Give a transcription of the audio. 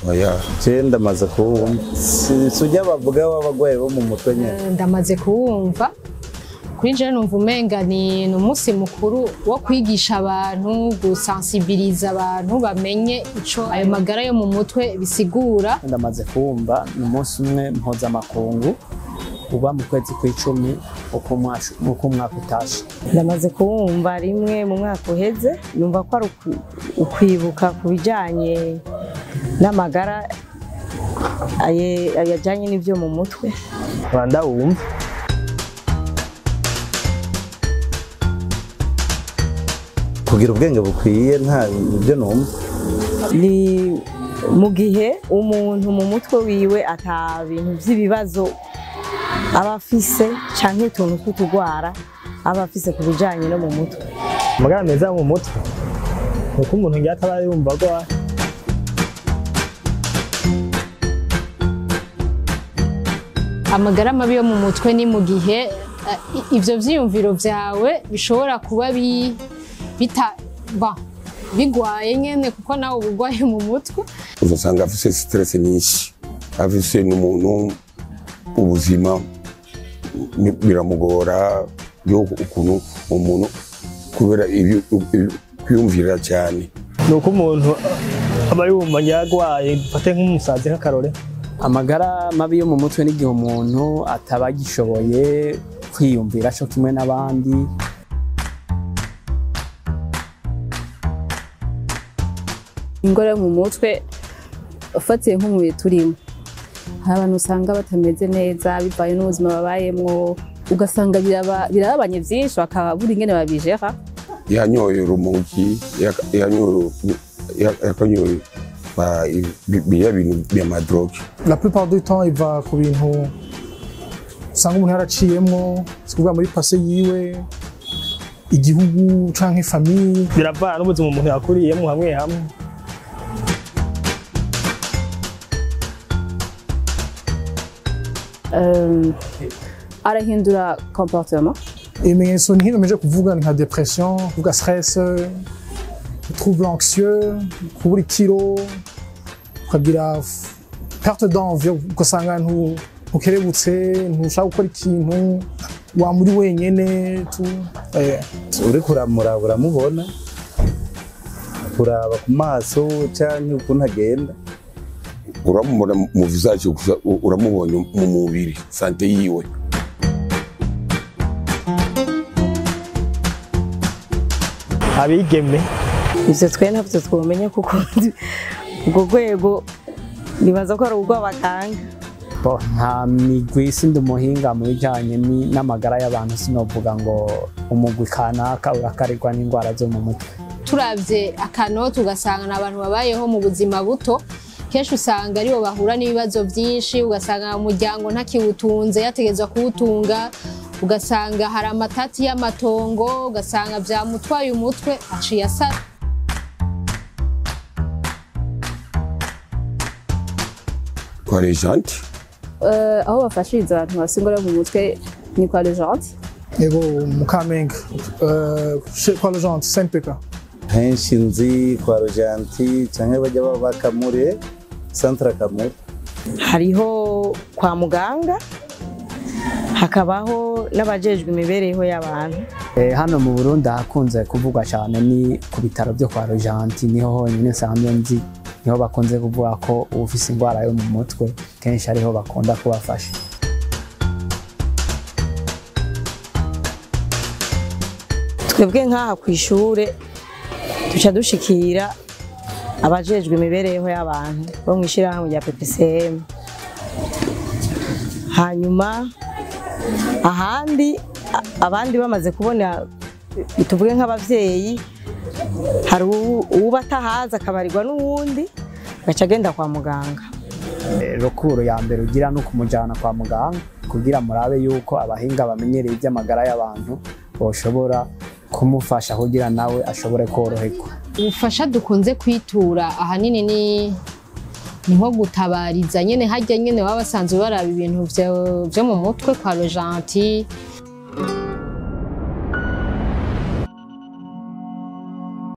oya je ndamaze kuwumva sujya bavuga w'abagwayi bo mu mutwe nyene ndamaze kuwumva kuri je numva umenga ni umunsi mukuru wo kwigisha abantu gusensibiliza abantu bamenye ico ayo magara yo mu mutwe bisigura. Ndamaze kuwumva ni umunsi umwe mpuzamakungu uba mu kwezi kw'icumi uko umwaka utashe. Ndamaze kuwumva rimwe mu mwaka uheze, numva ko ari ukwibuka ku bijanye n'amagara ayajanye n'ivyo mu mutwe. Ndawumva. kugira ubwenge bukwiye nta ibyo numva ni mu gihe umuntu mu mutwe wiwe ata bintu by'ibibazo aba afise canke utuntu tw'utugwara aba afise ku bijanye no mu mutwe. Amagara meza mu mutwe nuko umuntu ngiye ataba yumva agwara. Amagara mabi yo mu mutwe ni mu gihe ivyo vyiyumviro vyawe bishobora kuba bigwaye nyene kuko nawe ubugwaye mu mutwe. Uzasanga afise stress nyinshi, afise n'umuntu ubuzima biramugora yo ukuntu umuntu kubera kwiyumvira cyane. Nuko umuntu aba yumva yagwaye, fate nk'umusazi nk'akarore. Amagara mabi yo mu mutwe n'igihe umuntu ataba gishoboye kwiyumvira cyo kimwe n'abandi. Ingora mu mutwe ufatiye nko mu bihe turimo, hari abantu usanga batameze neza bivaye n'ubuzima babayemwo, ugasanga birababanye vyinshi bakaba buri ingene babijera. Yanyoye urumogi, yakanyoye biya bintu by'amadroge. La plupart du temps il va ku bintu usanga umuntu yaraciyemwo, sikuvuga muri passé yiwe, igihugu canke famille. Biravana n'ubuzima umuntu yakuriyemo hamwe hamwe. Arahindura comportement. Ibimenyetso ntibimeje kuvuga nka depression, kuvuga stress, trouble anxieux, kubura ikiro, ukagira perte d'envie, ugasanga ntukerebutse, ntushaka gukora ikintu, wa muri wenyene uri kuramura uramubona, kuraba ku maso canke ukuntu agenda uramubona mu visage, uramubonye mu mubiri sante yiwe. Abigeme ivyo twe ntavyo twomenya kuko ubwo rwego nibaza ko ari urw'abaganga. Nta migwi sindi umuhinga mu bijanye n'amagara y'abantu, sinovuga ngo umugwi kanaka urakarirwa n'indwara zo mu mutwe. Turavye akanoti ugasanga n'abantu babayeho mu buzima buto, kenshi usanga aribo bahura n'ibibazo byinshi, ugasanga umuryango ntakiwutunze yategezwa kuwutunga, ugasanga hari amatati y'amatongo, ugasanga vyamutwaye umutwe aciye asara. Kwa Legente aho bafashiriza abantu bafise ingora mu mutwe ni kwa Legente. Ego mu Kamenge, kwa Legente Saint-Pk. henshi nzi kwa Legente canke bajya baba Kamure, Centre Kamure. Hariho kwa muganga, hakabaho n'abajejwe imibereho y'abantu. Hano mu Burundi hakunze kuvugwa cyane ni ku bitaro byo kwa Legente, niho honyine nsanzwe nzi, niho bakunze kuvuga ko ufise indwara yo mu mutwe kenshi ariho bakunda kubafasha. Twebwe nk'aha ku ishure tuca dushikira abajejwe imibereho y'abantu bo mwishirahamwe rya PPCM. Hanyuma ahandi abandi bamaze kubona, tuvuge nk'abavyeyi, hari uba atahaza akabarirwa n'uwundi gaca agenda kwa muganga. Rukuru ya mbere ugira no kumujana kwa muganga kugira murabe yuko abahinga bamenyereye iby'amagara y'abantu boshobora kumufasha kugira nawe ashobore koroherwa. Ubufasha dukunze kwitura ahanini ni nko gutabariza nyene, harya nyene baba basanzwe baraba ibintu vyo mu mutwe kwa Legente,